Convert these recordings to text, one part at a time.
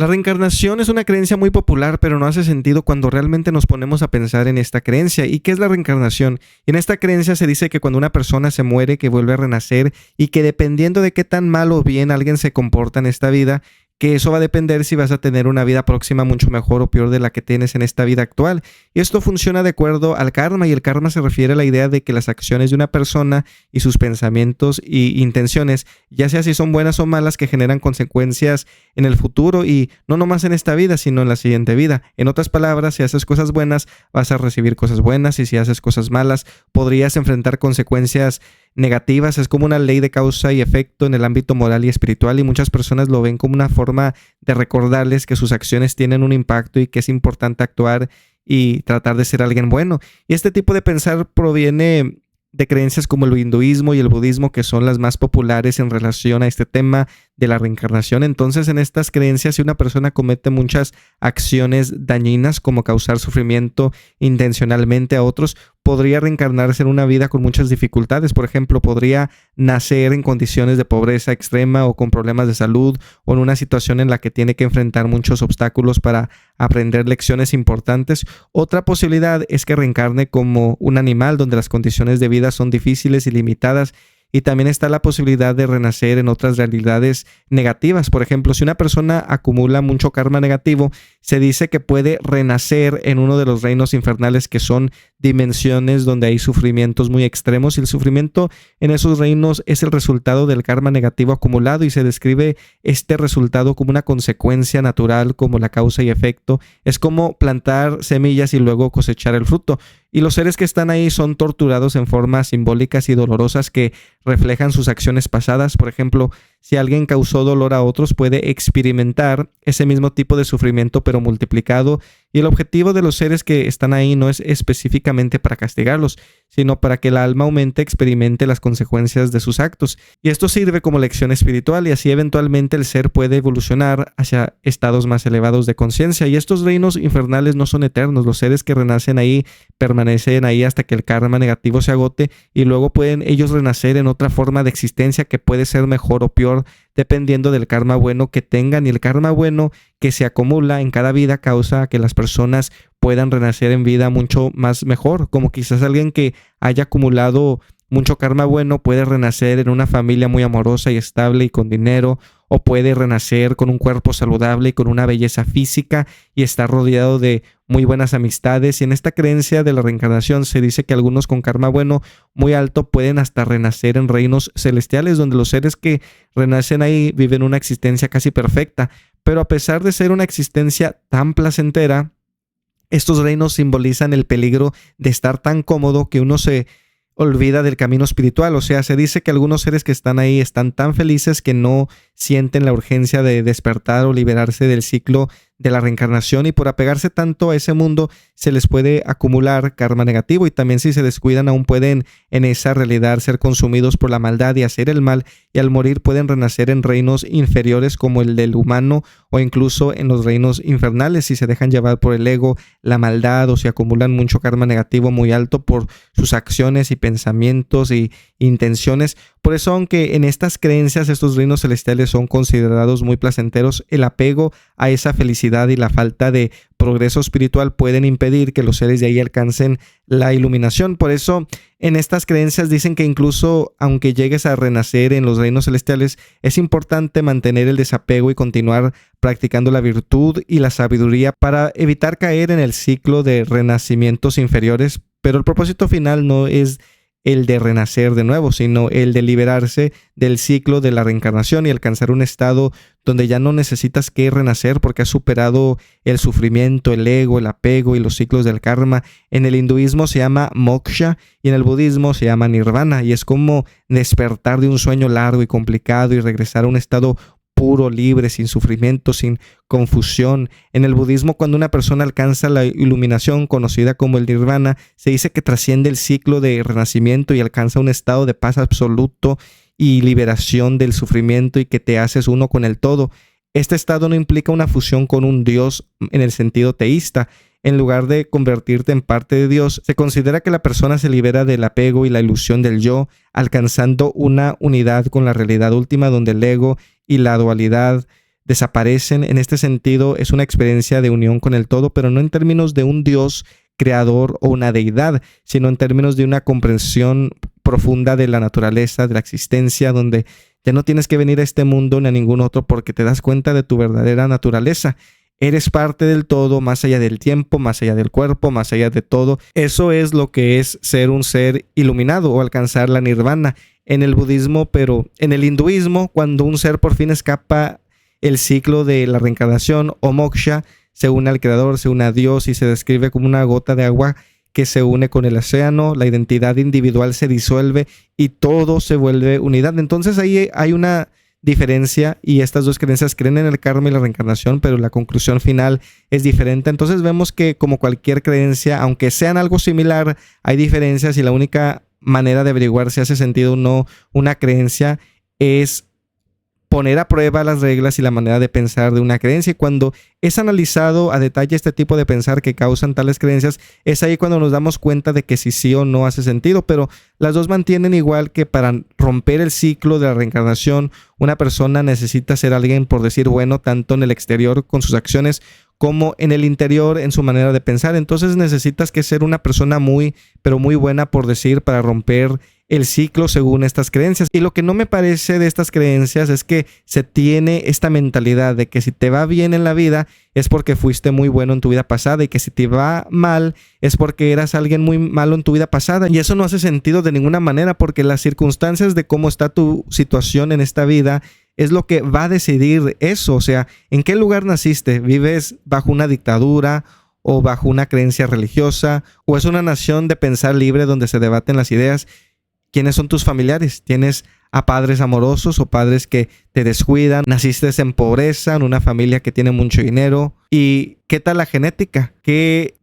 La reencarnación es una creencia muy popular, pero no hace sentido cuando realmente nos ponemos a pensar en esta creencia. ¿Y qué es la reencarnación? En esta creencia se dice que cuando una persona se muere, que vuelve a renacer y que dependiendo de qué tan mal o bien alguien se comporta en esta vida, que eso va a depender si vas a tener una vida próxima mucho mejor o peor de la que tienes en esta vida actual. Y esto funciona de acuerdo al karma, y el karma se refiere a la idea de que las acciones de una persona y sus pensamientos y intenciones, ya sea si son buenas o malas, que generan consecuencias en el futuro y no nomás en esta vida, sino en la siguiente vida. En otras palabras, si haces cosas buenas, vas a recibir cosas buenas, y si haces cosas malas, podrías enfrentar consecuencias negativas. Es como una ley de causa y efecto en el ámbito moral y espiritual, y muchas personas lo ven como una forma de recordarles que sus acciones tienen un impacto y que es importante actuar y tratar de ser alguien bueno. Y este tipo de pensar proviene de creencias como el hinduismo y el budismo, que son las más populares en relación a este tema de la reencarnación. Entonces, en estas creencias, si una persona comete muchas acciones dañinas, como causar sufrimiento intencionalmente a otros, podría reencarnarse en una vida con muchas dificultades. Por ejemplo, podría nacer en condiciones de pobreza extrema o con problemas de salud, o en una situación en la que tiene que enfrentar muchos obstáculos para aprender lecciones importantes. Otra posibilidad es que reencarne como un animal, donde las condiciones de vida son difíciles y limitadas. Y también está la posibilidad de renacer en otras realidades negativas. Por ejemplo, si una persona acumula mucho karma negativo, se dice que puede renacer en uno de los reinos infernales, que son dimensiones donde hay sufrimientos muy extremos. Y el sufrimiento en esos reinos es el resultado del karma negativo acumulado, y se describe este resultado como una consecuencia natural, como la causa y efecto. Es como plantar semillas y luego cosechar el fruto. Y los seres que están ahí son torturados en formas simbólicas y dolorosas que reflejan sus acciones pasadas. Por ejemplo, si alguien causó dolor a otros, puede experimentar ese mismo tipo de sufrimiento, pero multiplicado. Y el objetivo de los seres que están ahí no es específicamente para castigarlos, sino para que el alma aumente, experimente las consecuencias de sus actos. Y esto sirve como lección espiritual, y así eventualmente el ser puede evolucionar hacia estados más elevados de conciencia. Y estos reinos infernales no son eternos. Los seres que renacen ahí permanecen ahí hasta que el karma negativo se agote, y luego pueden ellos renacer en otra forma de existencia que puede ser mejor o peor dependiendo del karma bueno que tengan. Y el karma bueno que se acumula en cada vida causa que las personas puedan renacer en vida mucho más mejor. Como quizás alguien que haya acumulado mucho karma bueno puede renacer en una familia muy amorosa y estable y con dinero, o puede renacer con un cuerpo saludable y con una belleza física y estar rodeado de muy buenas amistades. Y en esta creencia de la reencarnación se dice que algunos con karma bueno muy alto pueden hasta renacer en reinos celestiales, donde los seres que renacen ahí viven una existencia casi perfecta. Pero a pesar de ser una existencia tan placentera, estos reinos simbolizan el peligro de estar tan cómodo que uno se olvida del camino espiritual. O sea, se dice que algunos seres que están ahí están tan felices que no sienten la urgencia de despertar o liberarse del ciclo de la reencarnación, y por apegarse tanto a ese mundo se les puede acumular karma negativo, y también si se descuidan aún pueden en esa realidad ser consumidos por la maldad y hacer el mal, y al morir pueden renacer en reinos inferiores como el del humano, o incluso en los reinos infernales si se dejan llevar por el ego, la maldad, o si acumulan mucho karma negativo muy alto por sus acciones y pensamientos y intenciones. Por eso, aunque en estas creencias estos reinos celestiales son considerados muy placenteros, el apego a esa felicidad y la falta de progreso espiritual pueden impedir que los seres de ahí alcancen la iluminación. Por eso, en estas creencias dicen que incluso aunque llegues a renacer en los reinos celestiales, es importante mantener el desapego y continuar practicando la virtud y la sabiduría para evitar caer en el ciclo de renacimientos inferiores. Pero el propósito final no es el de renacer de nuevo, sino el de liberarse del ciclo de la reencarnación y alcanzar un estado donde ya no necesitas que renacer porque has superado el sufrimiento, el ego, el apego y los ciclos del karma. En el hinduismo se llama moksha y en el budismo se llama nirvana, y es como despertar de un sueño largo y complicado y regresar a un estado puro, libre, sin sufrimiento, sin confusión. En el budismo, cuando una persona alcanza la iluminación conocida como el nirvana, se dice que trasciende el ciclo de renacimiento y alcanza un estado de paz absoluto y liberación del sufrimiento, y que te haces uno con el todo. Este estado no implica una fusión con un Dios en el sentido teísta. En lugar de convertirte en parte de Dios, se considera que la persona se libera del apego y la ilusión del yo, alcanzando una unidad con la realidad última, donde el ego y la dualidad desaparecen. En este sentido, es una experiencia de unión con el todo, pero no en términos de un Dios creador o una deidad, sino en términos de una comprensión profunda de la naturaleza, de la existencia, donde ya no tienes que venir a este mundo ni a ningún otro porque te das cuenta de tu verdadera naturaleza. Eres parte del todo, más allá del tiempo, más allá del cuerpo, más allá de todo. Eso es lo que es ser un ser iluminado o alcanzar la nirvana en el budismo, pero en el hinduismo, cuando un ser por fin escapa el ciclo de la reencarnación o moksha, se une al creador, se une a Dios y se describe como una gota de agua que se une con el océano, la identidad individual se disuelve y todo se vuelve unidad. Entonces ahí hay una diferencia y estas dos creencias creen en el karma y la reencarnación, pero la conclusión final es diferente. Entonces vemos que como cualquier creencia, aunque sean algo similar, hay diferencias y la única manera de averiguar si hace sentido o no una creencia es poner a prueba las reglas y la manera de pensar de una creencia. Y cuando es analizado a detalle este tipo de pensar que causan tales creencias, es ahí cuando nos damos cuenta de que si sí o no hace sentido. Pero las dos mantienen igual que para romper el ciclo de la reencarnación, una persona necesita ser alguien, por decir bueno, tanto en el exterior con sus acciones como en el interior en su manera de pensar. Entonces necesitas que ser una persona muy, pero muy buena, por decir, para romper el ciclo según estas creencias. Y lo que no me parece de estas creencias es que se tiene esta mentalidad de que si te va bien en la vida es porque fuiste muy bueno en tu vida pasada y que si te va mal es porque eras alguien muy malo en tu vida pasada. Y eso no hace sentido de ninguna manera, porque las circunstancias de cómo está tu situación en esta vida es lo que va a decidir eso. O sea, ¿en qué lugar naciste? ¿Vives bajo una dictadura o bajo una creencia religiosa? ¿O es una nación de pensar libre donde se debaten las ideas? ¿Quiénes son tus familiares? ¿Tienes a padres amorosos o padres que te descuidan? ¿Naciste en pobreza, en una familia que tiene mucho dinero? ¿Y qué tal la genética?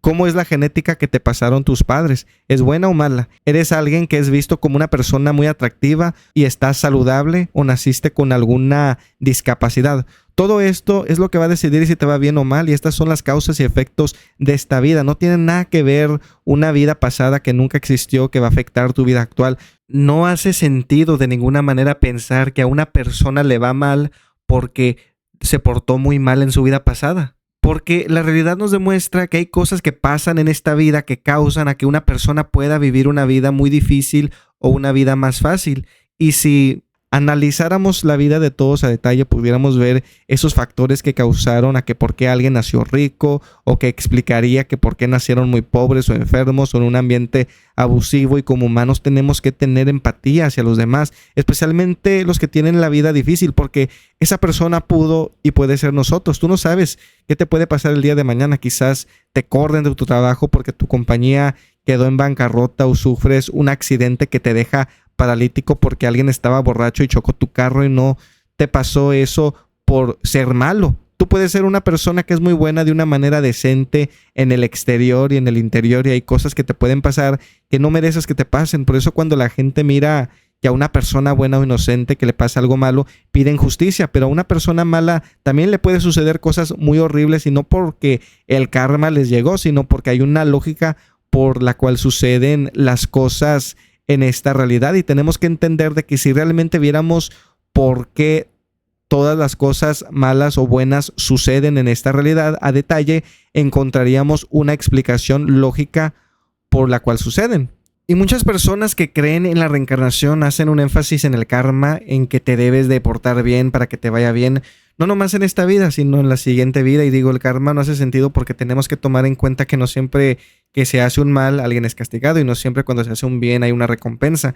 ¿Cómo es la genética que te pasaron tus padres? ¿Es buena o mala? ¿Eres alguien que es visto como una persona muy atractiva y estás saludable o naciste con alguna discapacidad? Todo esto es lo que va a decidir si te va bien o mal, y estas son las causas y efectos de esta vida. No tiene nada que ver una vida pasada que nunca existió que va a afectar tu vida actual. No hace sentido de ninguna manera pensar que a una persona le va mal porque se portó muy mal en su vida pasada. Porque la realidad nos demuestra que hay cosas que pasan en esta vida que causan a que una persona pueda vivir una vida muy difícil o una vida más fácil. Y si analizáramos la vida de todos a detalle, pudiéramos ver esos factores que causaron a que por qué alguien nació rico, o que explicaría que por qué nacieron muy pobres o enfermos o en un ambiente abusivo. Y como humanos tenemos que tener empatía hacia los demás, especialmente los que tienen la vida difícil, porque esa persona pudo y puede ser nosotros. Tú no sabes qué te puede pasar el día de mañana. Quizás te corren de tu trabajo porque tu compañía quedó en bancarrota, o sufres un accidente que te deja paralítico porque alguien estaba borracho y chocó tu carro, y no te pasó eso por ser malo. Tú puedes ser una persona que es muy buena de una manera decente en el exterior y en el interior, y hay cosas que te pueden pasar que no mereces que te pasen. Por eso cuando la gente mira que a una persona buena o inocente que le pasa algo malo, piden justicia, pero a una persona mala también le puede suceder cosas muy horribles, y no porque el karma les llegó, sino porque hay una lógica por la cual suceden las cosas en esta realidad. Y tenemos que entender de que si realmente viéramos por qué todas las cosas malas o buenas suceden en esta realidad a detalle, encontraríamos una explicación lógica por la cual suceden. Y muchas personas que creen en la reencarnación hacen un énfasis en el karma, en que te debes de portar bien para que te vaya bien, no nomás en esta vida, sino en la siguiente vida. Y digo, el karma no hace sentido porque tenemos que tomar en cuenta que no siempre que se hace un mal alguien es castigado, y no siempre cuando se hace un bien hay una recompensa.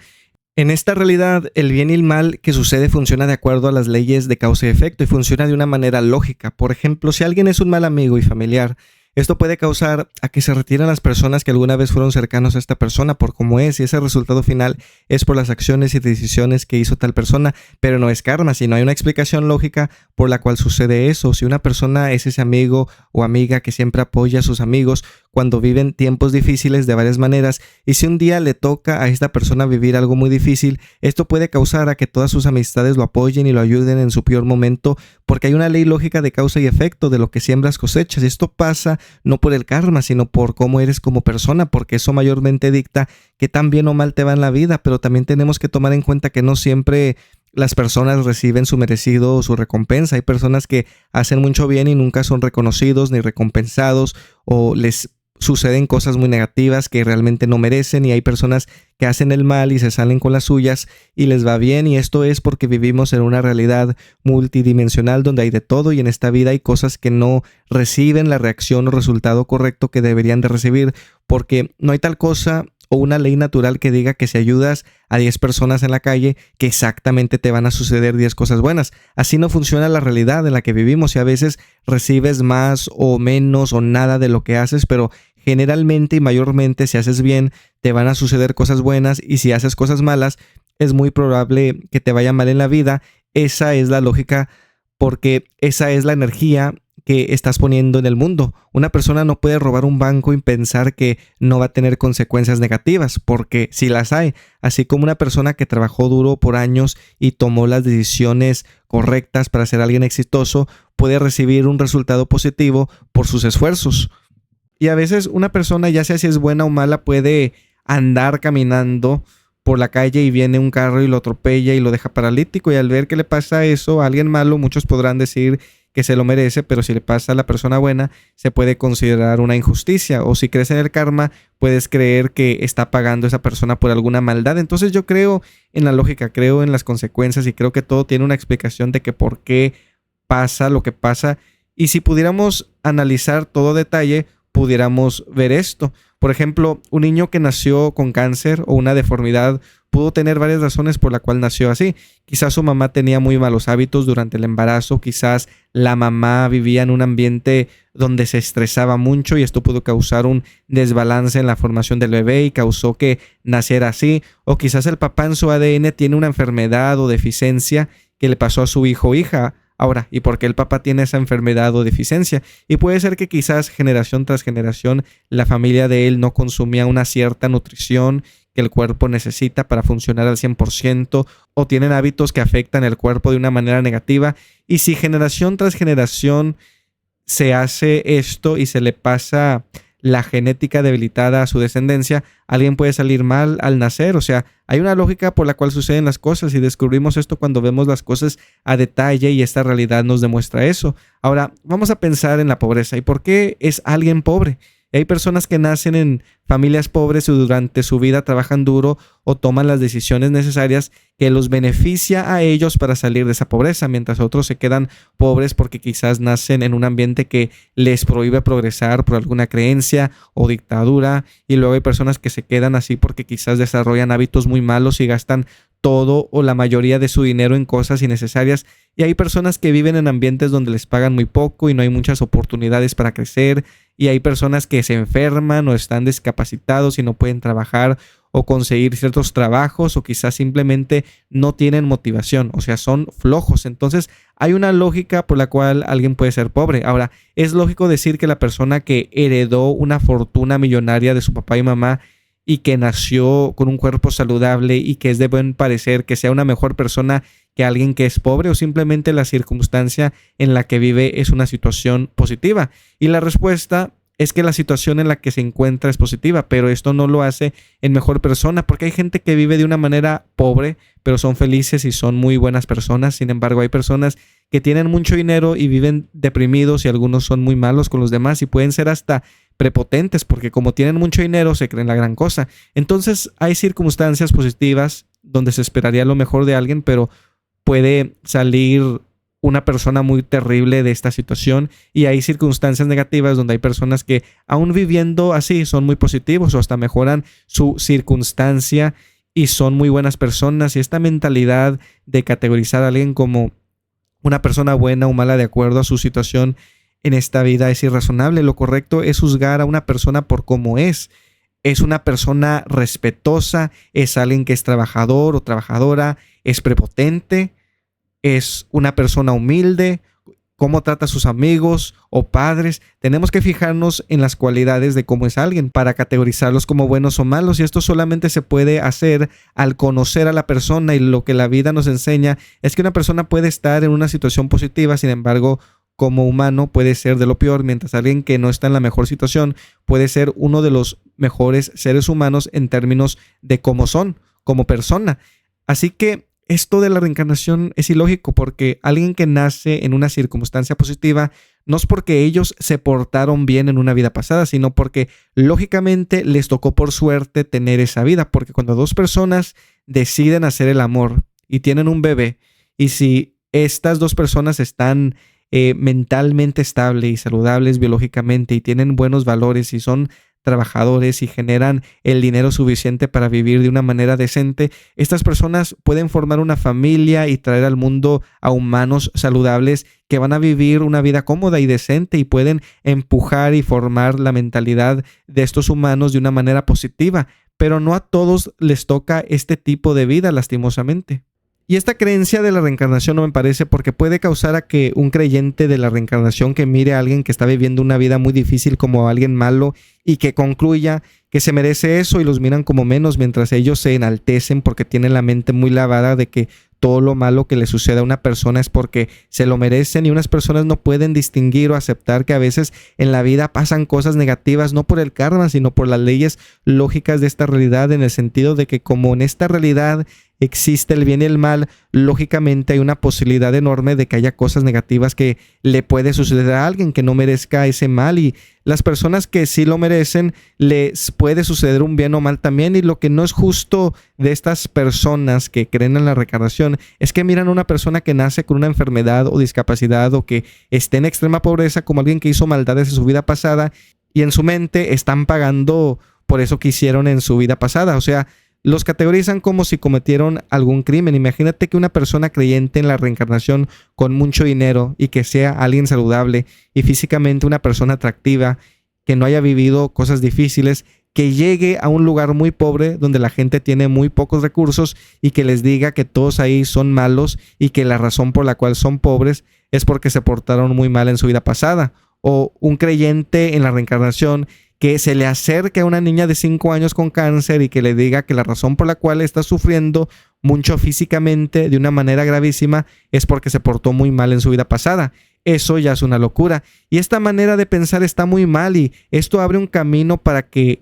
En esta realidad, el bien y el mal que sucede funciona de acuerdo a las leyes de causa y efecto, y funciona de una manera lógica. Por ejemplo, si alguien es un mal amigo y familiar, esto puede causar a que se retiren las personas que alguna vez fueron cercanos a esta persona por cómo es, y ese resultado final es por las acciones y decisiones que hizo tal persona, pero no es karma, sino hay una explicación lógica por la cual sucede eso. Si una persona es ese amigo o amiga que siempre apoya a sus amigos cuando viven tiempos difíciles de varias maneras, y si un día le toca a esta persona vivir algo muy difícil, esto puede causar a que todas sus amistades lo apoyen y lo ayuden en su peor momento, porque hay una ley lógica de causa y efecto, de lo que siembras cosechas. Y esto pasa no por el karma, sino por cómo eres como persona, porque eso mayormente dicta que tan bien o mal te va en la vida. Pero también tenemos que tomar en cuenta que no siempre las personas reciben su merecido o su recompensa. Hay personas que hacen mucho bien y nunca son reconocidos ni recompensados, o les suceden cosas muy negativas que realmente no merecen, y hay personas que hacen el mal y se salen con las suyas y les va bien, y esto es porque vivimos en una realidad multidimensional donde hay de todo, y en esta vida hay cosas que no reciben la reacción o resultado correcto que deberían de recibir, porque no hay tal cosa o una ley natural que diga que si ayudas a 10 personas en la calle, que exactamente te van a suceder 10 cosas buenas. Así no funciona la realidad en la que vivimos, y a veces recibes más o menos o nada de lo que haces, pero generalmente y mayormente, si haces bien, te van a suceder cosas buenas, y si haces cosas malas, es muy probable que te vaya mal en la vida. Esa es la lógica, porque esa es la energía que estás poniendo en el mundo. Una persona no puede robar un banco y pensar que no va a tener consecuencias negativas, porque sí las hay. Así como una persona que trabajó duro por años y tomó las decisiones correctas para ser alguien exitoso, puede recibir un resultado positivo por sus esfuerzos. Y a veces una persona, ya sea si es buena o mala, puede andar caminando por la calle y viene un carro y lo atropella y lo deja paralítico, y al ver que le pasa eso a alguien malo, muchos podrán decir que se lo merece, pero si le pasa a la persona buena, se puede considerar una injusticia, o si crees en el karma, puedes creer que está pagando esa persona por alguna maldad. Entonces yo creo en la lógica, creo en las consecuencias, y creo que todo tiene una explicación de que por qué pasa lo que pasa, y si pudiéramos analizar todo detalle, pudiéramos ver esto. Por ejemplo, un niño que nació con cáncer o una deformidad pudo tener varias razones por la cual nació así. Quizás su mamá tenía muy malos hábitos durante el embarazo, quizás la mamá vivía en un ambiente donde se estresaba mucho, y esto pudo causar un desbalance en la formación del bebé y causó que naciera así, o quizás el papá en su ADN tiene una enfermedad o deficiencia que le pasó a su hijo o hija. Ahora, ¿y por qué el papá tiene esa enfermedad o deficiencia? Y puede ser que quizás generación tras generación la familia de él no consumía una cierta nutrición que el cuerpo necesita para funcionar al 100%, o tienen hábitos que afectan el cuerpo de una manera negativa. Y si generación tras generación se hace esto y se le pasa la genética debilitada a su descendencia, alguien puede salir mal al nacer. O sea, hay una lógica por la cual suceden las cosas, y descubrimos esto cuando vemos las cosas a detalle, y esta realidad nos demuestra eso. Ahora, vamos a pensar en la pobreza. ¿Y por qué es alguien pobre? Hay personas que nacen en familias pobres y durante su vida trabajan duro o toman las decisiones necesarias que los beneficia a ellos para salir de esa pobreza, mientras otros se quedan pobres porque quizás nacen en un ambiente que les prohíbe progresar por alguna creencia o dictadura, y luego hay personas que se quedan así porque quizás desarrollan hábitos muy malos y gastan todo o la mayoría de su dinero en cosas innecesarias, y hay personas que viven en ambientes donde les pagan muy poco y no hay muchas oportunidades para crecer, y hay personas que se enferman o están discapacitados y no pueden trabajar o conseguir ciertos trabajos, o quizás simplemente no tienen motivación, o sea, son flojos. Entonces hay una lógica por la cual alguien puede ser pobre. Ahora, es lógico decir que la persona que heredó una fortuna millonaria de su papá y mamá y que nació con un cuerpo saludable y que es de buen parecer, que sea una mejor persona que alguien que es pobre, o simplemente la circunstancia en la que vive es una situación positiva. Y la respuesta es que la situación en la que se encuentra es positiva, pero esto no lo hace en mejor persona, porque hay gente que vive de una manera pobre, pero son felices y son muy buenas personas. Sin embargo, hay personas que tienen mucho dinero y viven deprimidos, y algunos son muy malos con los demás y pueden ser hasta prepotentes, porque como tienen mucho dinero se creen la gran cosa. Entonces hay circunstancias positivas donde se esperaría lo mejor de alguien, pero puede salir una persona muy terrible de esta situación, y hay circunstancias negativas donde hay personas que aún viviendo así son muy positivos o hasta mejoran su circunstancia y son muy buenas personas. Y esta mentalidad de categorizar a alguien como una persona buena o mala de acuerdo a su situación en esta vida es irrazonable. Lo correcto es juzgar a una persona por cómo es. Es una persona respetuosa, es alguien que es trabajador o trabajadora, es prepotente, es una persona humilde, cómo trata a sus amigos o padres. Tenemos que fijarnos en las cualidades de cómo es alguien para categorizarlos como buenos o malos, y esto solamente se puede hacer al conocer a la persona. Y lo que la vida nos enseña es que una persona puede estar en una situación positiva, sin embargo, como humano puede ser de lo peor, mientras alguien que no está en la mejor situación puede ser uno de los mejores seres humanos en términos de cómo son como persona. Así que esto de la reencarnación es ilógico porque alguien que nace en una circunstancia positiva no es porque ellos se portaron bien en una vida pasada, sino porque lógicamente les tocó por suerte tener esa vida. Porque cuando dos personas deciden hacer el amor y tienen un bebé, y si estas dos personas están mentalmente estables y saludables biológicamente y tienen buenos valores y son trabajadores y generan el dinero suficiente para vivir de una manera decente, estas personas pueden formar una familia y traer al mundo a humanos saludables que van a vivir una vida cómoda y decente y pueden empujar y formar la mentalidad de estos humanos de una manera positiva, pero no a todos les toca este tipo de vida, lastimosamente. Y esta creencia de la reencarnación no me parece, porque puede causar a que un creyente de la reencarnación que mire a alguien que está viviendo una vida muy difícil como a alguien malo y que concluya que se merece eso y los miran como menos, mientras ellos se enaltecen porque tienen la mente muy lavada de que todo lo malo que le sucede a una persona es porque se lo merecen, y unas personas no pueden distinguir o aceptar que a veces en la vida pasan cosas negativas, no por el karma, sino por las leyes lógicas de esta realidad, en el sentido de que como en esta realidad existe el bien y el mal, lógicamente hay una posibilidad enorme de que haya cosas negativas que le puede suceder a alguien que no merezca ese mal, y las personas que sí lo merecen les puede suceder un bien o mal también. Y lo que no es justo de estas personas que creen en la reencarnación es que miran a una persona que nace con una enfermedad o discapacidad o que esté en extrema pobreza como alguien que hizo maldades en su vida pasada, y en su mente están pagando por eso que hicieron en su vida pasada. O sea, los categorizan como si cometieron algún crimen. Imagínate que una persona creyente en la reencarnación con mucho dinero y que sea alguien saludable y físicamente una persona atractiva, que no haya vivido cosas difíciles, que llegue a un lugar muy pobre donde la gente tiene muy pocos recursos y que les diga que todos ahí son malos y que la razón por la cual son pobres es porque se portaron muy mal en su vida pasada. O un creyente en la reencarnación que se le acerque a una niña de 5 años con cáncer y que le diga que la razón por la cual está sufriendo mucho físicamente de una manera gravísima es porque se portó muy mal en su vida pasada. Eso ya es una locura. Y esta manera de pensar está muy mal, y esto abre un camino para que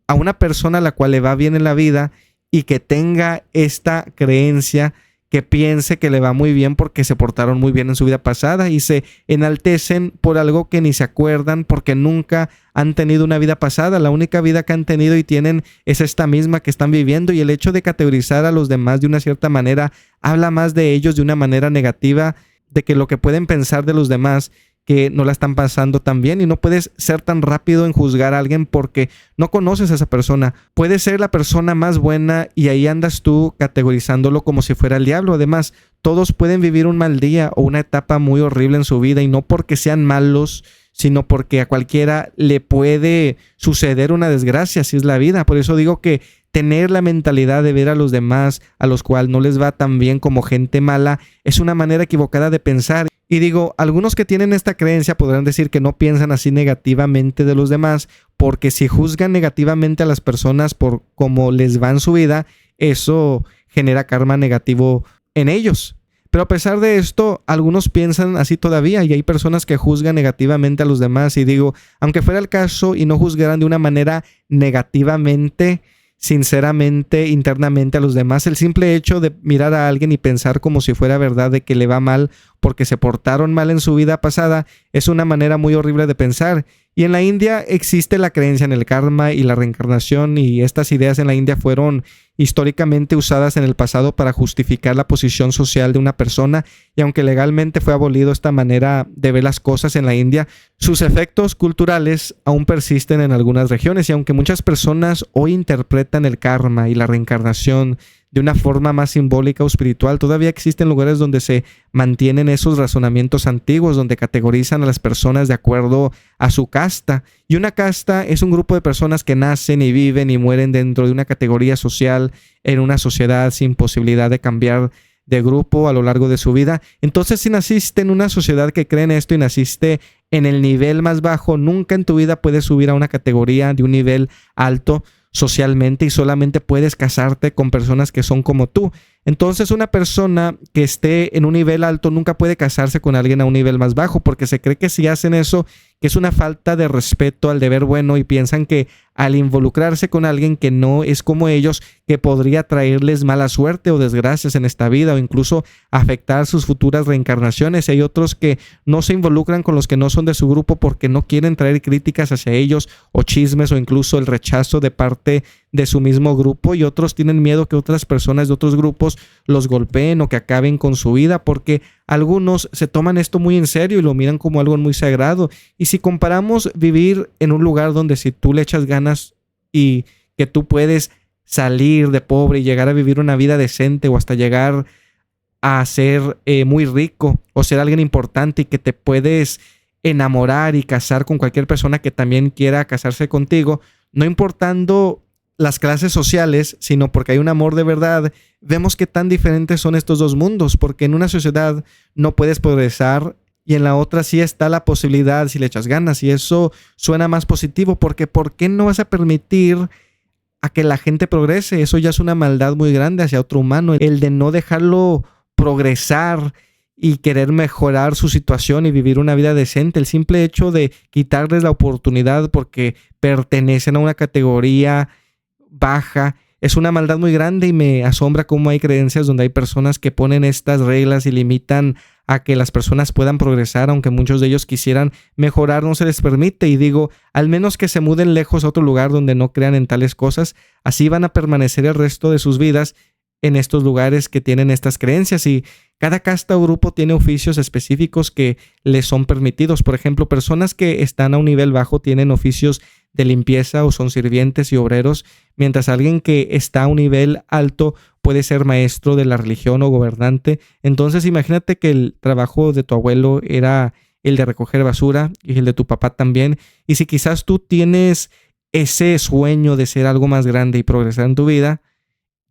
a una persona a la cual le va bien en la vida y que tenga esta creencia, que piense que le va muy bien porque se portaron muy bien en su vida pasada y se enaltecen por algo que ni se acuerdan porque nunca han tenido una vida pasada. La única vida que han tenido y tienen es esta misma que están viviendo, y el hecho de categorizar a los demás de una cierta manera habla más de ellos de una manera negativa de que lo que pueden pensar de los demás, que no la están pasando tan bien. Y no puedes ser tan rápido en juzgar a alguien porque no conoces a esa persona. Puede ser la persona más buena y ahí andas tú categorizándolo como si fuera el diablo. Además, todos pueden vivir un mal día o una etapa muy horrible en su vida, y no porque sean malos, sino porque a cualquiera le puede suceder una desgracia, así es la vida. Por eso digo que tener la mentalidad de ver a los demás, a los cuales no les va tan bien, como gente mala, es una manera equivocada de pensar. Y digo, algunos que tienen esta creencia podrán decir que no piensan así negativamente de los demás, porque si juzgan negativamente a las personas por cómo les va en su vida, eso genera karma negativo en ellos. Pero a pesar de esto, algunos piensan así todavía, y hay personas que juzgan negativamente a los demás. Y digo, aunque fuera el caso y no juzgaran de una manera negativamente, sinceramente, internamente a los demás, el simple hecho de mirar a alguien y pensar como si fuera verdad de que le va mal porque se portaron mal en su vida pasada es una manera muy horrible de pensar. Y en la India existe la creencia en el karma y la reencarnación, y estas ideas en la India fueron históricamente usadas en el pasado para justificar la posición social de una persona, y aunque legalmente fue abolido esta manera de ver las cosas en la India, sus efectos culturales aún persisten en algunas regiones. Y aunque muchas personas hoy interpretan el karma y la reencarnación de una forma más simbólica o espiritual, todavía existen lugares donde se mantienen esos razonamientos antiguos, donde categorizan a las personas de acuerdo a su casta. Y una casta es un grupo de personas que nacen y viven y mueren dentro de una categoría social en una sociedad sin posibilidad de cambiar de grupo a lo largo de su vida. Entonces, si naciste en una sociedad que cree en esto y naciste en el nivel más bajo, nunca en tu vida puedes subir a una categoría de un nivel alto socialmente, y solamente puedes casarte con personas que son como tú. Entonces, una persona que esté en un nivel alto nunca puede casarse con alguien a un nivel más bajo, porque se cree que si hacen eso que es una falta de respeto al deber bueno y piensan que al involucrarse con alguien que no es como ellos, que podría traerles mala suerte o desgracias en esta vida o incluso afectar sus futuras reencarnaciones. Hay otros que no se involucran con los que no son de su grupo porque no quieren traer críticas hacia ellos o chismes o incluso el rechazo de parte de su mismo grupo, y otros tienen miedo que otras personas de otros grupos los golpeen o que acaben con su vida, porque algunos se toman esto muy en serio y lo miran como algo muy sagrado. Y si comparamos vivir en un lugar donde si tú le echas ganas y que tú puedes salir de pobre y llegar a vivir una vida decente o hasta llegar a ser muy rico o ser alguien importante y que te puedes enamorar y casar con cualquier persona que también quiera casarse contigo, no importando las clases sociales, sino porque hay un amor de verdad, vemos qué tan diferentes son estos dos mundos, porque en una sociedad no puedes progresar y en la otra sí está la posibilidad si le echas ganas, y eso suena más positivo, porque ¿por qué no vas a permitir a que la gente progrese? Eso ya es una maldad muy grande hacia otro humano, el de no dejarlo progresar y querer mejorar su situación y vivir una vida decente. El simple hecho de quitarles la oportunidad porque pertenecen a una categoría baja es una maldad muy grande, y me asombra cómo hay creencias donde hay personas que ponen estas reglas y limitan a que las personas puedan progresar, aunque muchos de ellos quisieran mejorar, no se les permite. Y digo, al menos que se muden lejos a otro lugar donde no crean en tales cosas, así van a permanecer el resto de sus vidas en estos lugares que tienen estas creencias. Y cada casta o grupo tiene oficios específicos que les son permitidos. Por ejemplo, personas que están a un nivel bajo tienen oficios de limpieza o son sirvientes y obreros, mientras alguien que está a un nivel alto puede ser maestro de la religión o gobernante. Entonces imagínate que el trabajo de tu abuelo era el de recoger basura y el de tu papá también. Y si quizás tú tienes ese sueño de ser algo más grande y progresar en tu vida,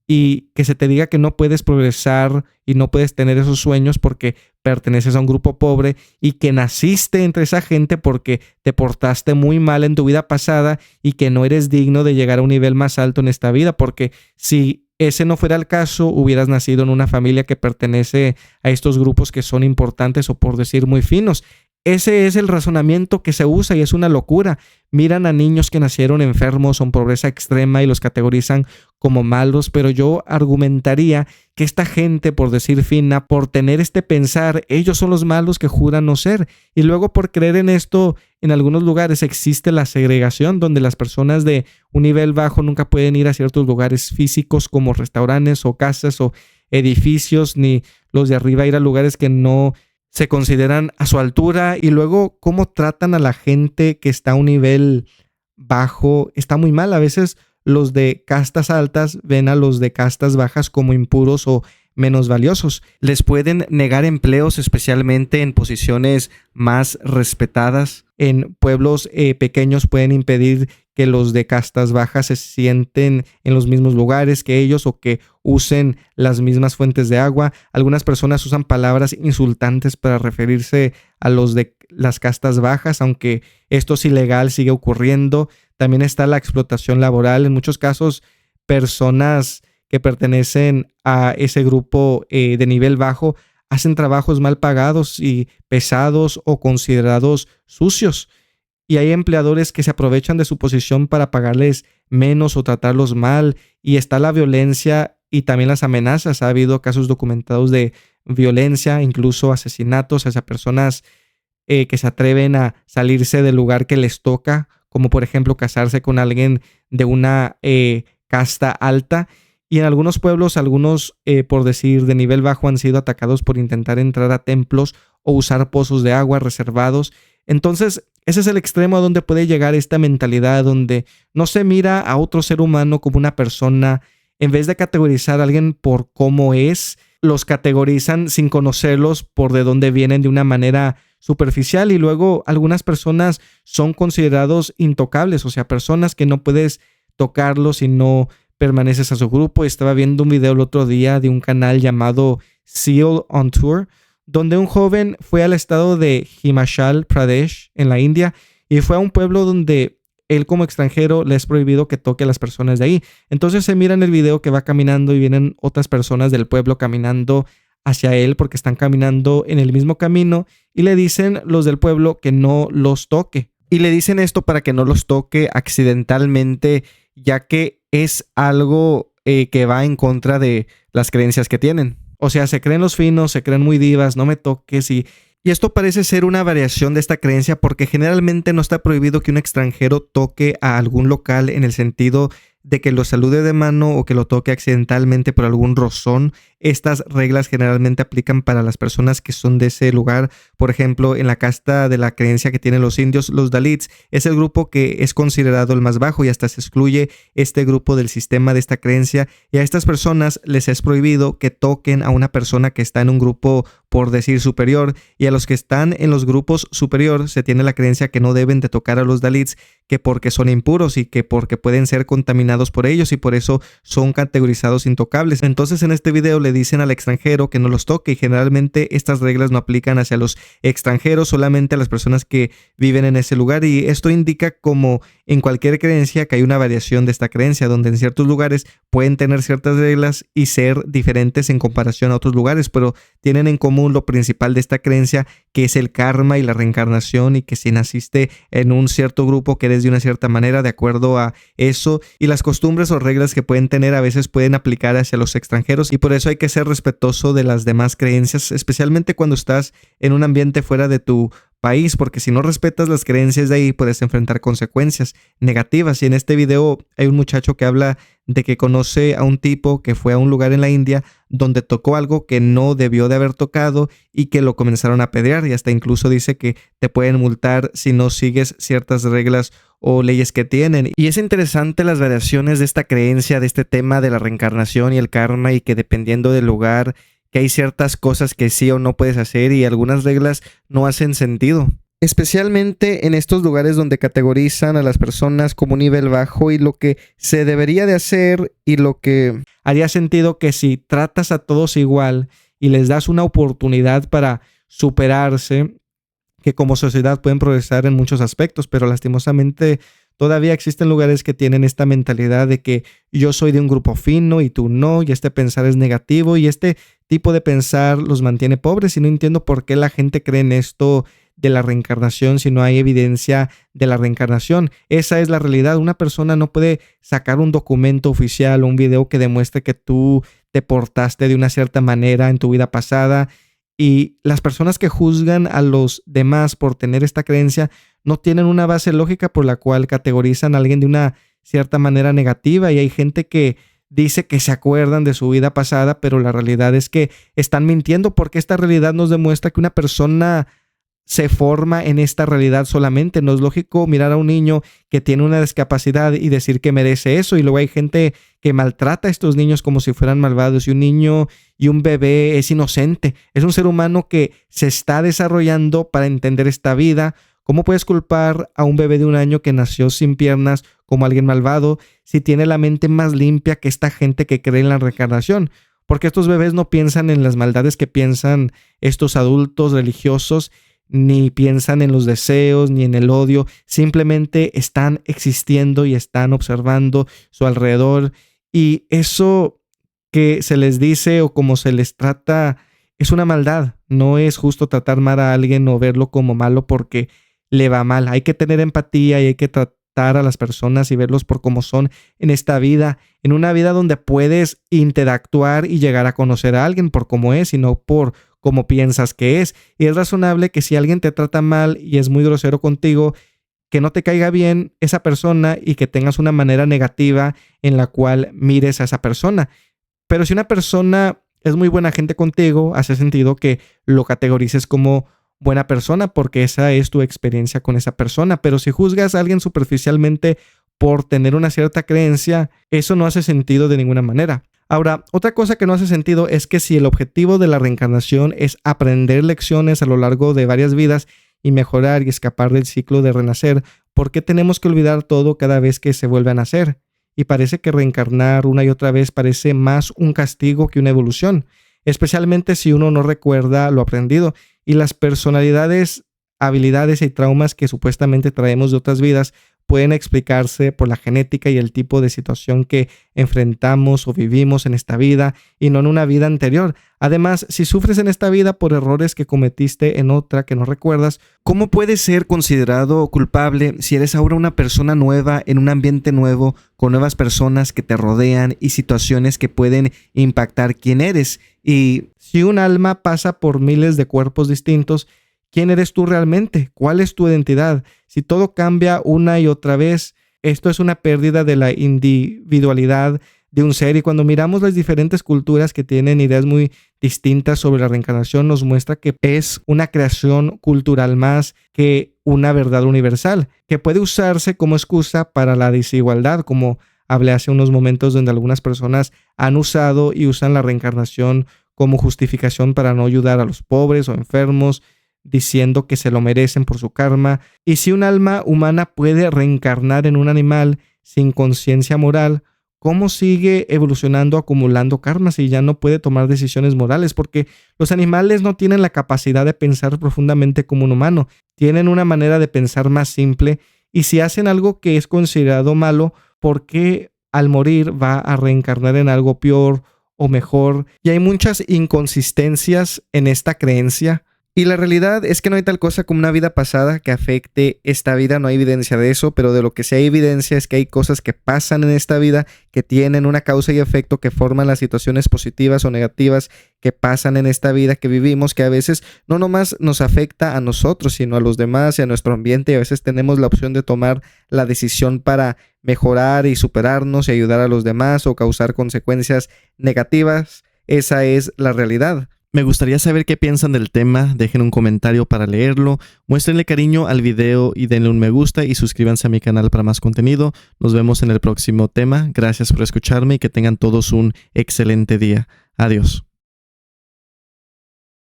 y que se te diga que no puedes progresar y no puedes tener esos sueños porque perteneces a un grupo pobre y que naciste entre esa gente porque te portaste muy mal en tu vida pasada y que no eres digno de llegar a un nivel más alto en esta vida, porque si ese no fuera el caso, hubieras nacido en una familia que pertenece a estos grupos que son importantes o por decir muy finos. Ese es el razonamiento que se usa y es una locura. Miran a niños que nacieron enfermos o en pobreza extrema y los categorizan como malos, pero yo argumentaría que esta gente, por decir fina, por tener este pensar, ellos son los malos que juran no ser. Y luego por creer en esto, en algunos lugares existe la segregación, donde las personas de un nivel bajo nunca pueden ir a ciertos lugares físicos como restaurantes o casas o edificios, ni los de arriba ir a lugares que no se consideran a su altura. Y luego cómo tratan a la gente que está a un nivel bajo está muy mal. A veces los de castas altas ven a los de castas bajas como impuros o menos valiosos. Les pueden negar empleos, especialmente en posiciones más respetadas. En pueblos pequeños pueden impedir que los de castas bajas se sienten en los mismos lugares que ellos o que usen las mismas fuentes de agua. Algunas personas usan palabras insultantes para referirse a los de las castas bajas, aunque esto es ilegal, sigue ocurriendo. También está la explotación laboral. En muchos casos, personas que pertenecen a ese grupo de nivel bajo hacen trabajos mal pagados y pesados o considerados sucios. Y hay empleadores que se aprovechan de su posición para pagarles menos o tratarlos mal. Y está la violencia y también las amenazas. Ha habido casos documentados de violencia, incluso asesinatos hacia personas que se atreven a salirse del lugar que les toca, como por ejemplo casarse con alguien de una casta alta. Y en algunos pueblos, algunos, por decir, de nivel bajo han sido atacados por intentar entrar a templos o usar pozos de agua reservados. Entonces, ese es el extremo a donde puede llegar esta mentalidad, donde no se mira a otro ser humano como una persona. En vez de categorizar a alguien por cómo es, los categorizan sin conocerlos por de dónde vienen de una manera superficial. Y luego algunas personas son considerados intocables, o sea, personas que no puedes tocarlos si no permaneces a su grupo. Estaba viendo un video el otro día de un canal llamado Seal on Tour, donde un joven fue al estado de Himachal Pradesh en la India y fue a un pueblo donde él como extranjero le es prohibido que toque a las personas de ahí. Entonces se mira en el video que va caminando y vienen otras personas del pueblo caminando hacia él porque están caminando en el mismo camino y le dicen los del pueblo que no los toque. Y le dicen esto para que no los toque accidentalmente, ya que es algo que va en contra de las creencias que tienen. O sea, se creen los finos, se creen muy divas, no me toques y esto parece ser una variación de esta creencia porque generalmente no está prohibido que un extranjero toque a algún local en el sentido de que lo salude de mano o que lo toque accidentalmente por algún rozón. Estas reglas generalmente aplican para las personas que son de ese lugar. Por ejemplo, en la casta de la creencia que tienen los indios, los Dalits, es el grupo que es considerado el más bajo y hasta se excluye este grupo del sistema de esta creencia. Y a estas personas les es prohibido que toquen a una persona que está en un grupo, por decir, superior. Y a los que están en los grupos superior se tiene la creencia que no deben de tocar a los Dalits, que porque son impuros y que porque pueden ser contaminados por ellos y por eso son categorizados intocables. Entonces en este video le dicen al extranjero que no los toque y generalmente estas reglas no aplican hacia los extranjeros, solamente a las personas que viven en ese lugar, y esto indica, como en cualquier creencia, que hay una variación de esta creencia donde en ciertos lugares pueden tener ciertas reglas y ser diferentes en comparación a otros lugares, pero tienen en común lo principal de esta creencia, que es el karma y la reencarnación, y que si naciste en un cierto grupo que eres de una cierta manera de acuerdo a eso, y las costumbres o reglas que pueden tener a veces pueden aplicar hacia los extranjeros, y por eso hay que ser respetuoso de las demás creencias, especialmente cuando estás en un ambiente fuera de tu país, porque si no respetas las creencias de ahí puedes enfrentar consecuencias negativas. Y en este video hay un muchacho que habla de que conoce a un tipo que fue a un lugar en la India donde tocó algo que no debió de haber tocado y que lo comenzaron a apedrear, y hasta incluso dice que te pueden multar si no sigues ciertas reglas o leyes que tienen. Y es interesante las variaciones de esta creencia, de este tema de la reencarnación y el karma, y que dependiendo del lugar que hay ciertas cosas que sí o no puedes hacer y algunas reglas no hacen sentido. Especialmente en estos lugares donde categorizan a las personas como un nivel bajo, y lo que se debería de hacer y lo que haría sentido que si tratas a todos igual y les das una oportunidad para superarse, que como sociedad pueden progresar en muchos aspectos, pero lastimosamente todavía existen lugares que tienen esta mentalidad de que yo soy de un grupo fino y tú no, y este pensar es negativo, y este tipo de pensar los mantiene pobres, y no entiendo por qué la gente cree en esto de la reencarnación si no hay evidencia de la reencarnación. Esa es la realidad. Una persona no puede sacar un documento oficial o un video que demuestre que tú te portaste de una cierta manera en tu vida pasada. Y las personas que juzgan a los demás por tener esta creencia no tienen una base lógica por la cual categorizan a alguien de una cierta manera negativa. Y hay gente que dice que se acuerdan de su vida pasada, pero la realidad es que están mintiendo, porque esta realidad nos demuestra que una persona se forma en esta realidad solamente. No es lógico mirar a un niño que tiene una discapacidad y decir que merece eso, y luego hay gente que maltrata a estos niños como si fueran malvados, y un niño y un bebé es inocente, es un ser humano que se está desarrollando para entender esta vida. ¿Cómo puedes culpar a un bebé de 1 año que nació sin piernas como alguien malvado si tiene la mente más limpia que esta gente que cree en la reencarnación? Porque estos bebés no piensan en las maldades que piensan estos adultos religiosos, ni piensan en los deseos, ni en el odio. Simplemente están existiendo y están observando su alrededor. Y eso que se les dice o como se les trata es una maldad. No es justo tratar mal a alguien o verlo como malo porque le va mal. Hay que tener empatía y hay que tratar a las personas y verlos por cómo son en esta vida. En una vida donde puedes interactuar y llegar a conocer a alguien por cómo es y no por como piensas que es. Y es razonable que si alguien te trata mal y es muy grosero contigo, que no te caiga bien esa persona y que tengas una manera negativa en la cual mires a esa persona. Pero si una persona es muy buena gente contigo, hace sentido que lo categorices como buena persona porque esa es tu experiencia con esa persona. Pero si juzgas a alguien superficialmente por tener una cierta creencia, eso no hace sentido de ninguna manera. Ahora, otra cosa que no hace sentido es que si el objetivo de la reencarnación es aprender lecciones a lo largo de varias vidas y mejorar y escapar del ciclo de renacer, ¿por qué tenemos que olvidar todo cada vez que se vuelve a nacer? Y parece que reencarnar una y otra vez parece más un castigo que una evolución, especialmente si uno no recuerda lo aprendido. Y las personalidades, habilidades y traumas que supuestamente traemos de otras vidas pueden explicarse por la genética y el tipo de situación que enfrentamos o vivimos en esta vida y no en una vida anterior. Además, si sufres en esta vida por errores que cometiste en otra que no recuerdas, ¿cómo puedes ser considerado culpable si eres ahora una persona nueva en un ambiente nuevo, con nuevas personas que te rodean y situaciones que pueden impactar quién eres? Y si un alma pasa por miles de cuerpos distintos, ¿quién eres tú realmente? ¿Cuál es tu identidad? Si todo cambia una y otra vez, esto es una pérdida de la individualidad de un ser. Y cuando miramos las diferentes culturas que tienen ideas muy distintas sobre la reencarnación, nos muestra que es una creación cultural más que una verdad universal, que puede usarse como excusa para la desigualdad, como hablé hace unos momentos, donde algunas personas han usado y usan la reencarnación como justificación para no ayudar a los pobres o enfermos, diciendo que se lo merecen por su karma. Y si un alma humana puede reencarnar en un animal sin conciencia moral, ¿cómo sigue evolucionando, acumulando karma si ya no puede tomar decisiones morales? Porque los animales no tienen la capacidad de pensar profundamente como un humano. Tienen una manera de pensar más simple, y si hacen algo que es considerado malo, ¿por qué al morir va a reencarnar en algo peor o mejor? Y hay muchas inconsistencias en esta creencia. Y la realidad es que no hay tal cosa como una vida pasada que afecte esta vida. No hay evidencia de eso, pero de lo que sí hay evidencia es que hay cosas que pasan en esta vida que tienen una causa y efecto, que forman las situaciones positivas o negativas que pasan en esta vida que vivimos, que a veces no nomás nos afecta a nosotros, sino a los demás y a nuestro ambiente, y a veces tenemos la opción de tomar la decisión para mejorar y superarnos y ayudar a los demás, o causar consecuencias negativas. Esa es la realidad. Me gustaría saber qué piensan del tema. Dejen un comentario para leerlo, muéstrenle cariño al video y denle un me gusta y suscríbanse a mi canal para más contenido. Nos vemos en el próximo tema. Gracias por escucharme y que tengan todos un excelente día. Adiós.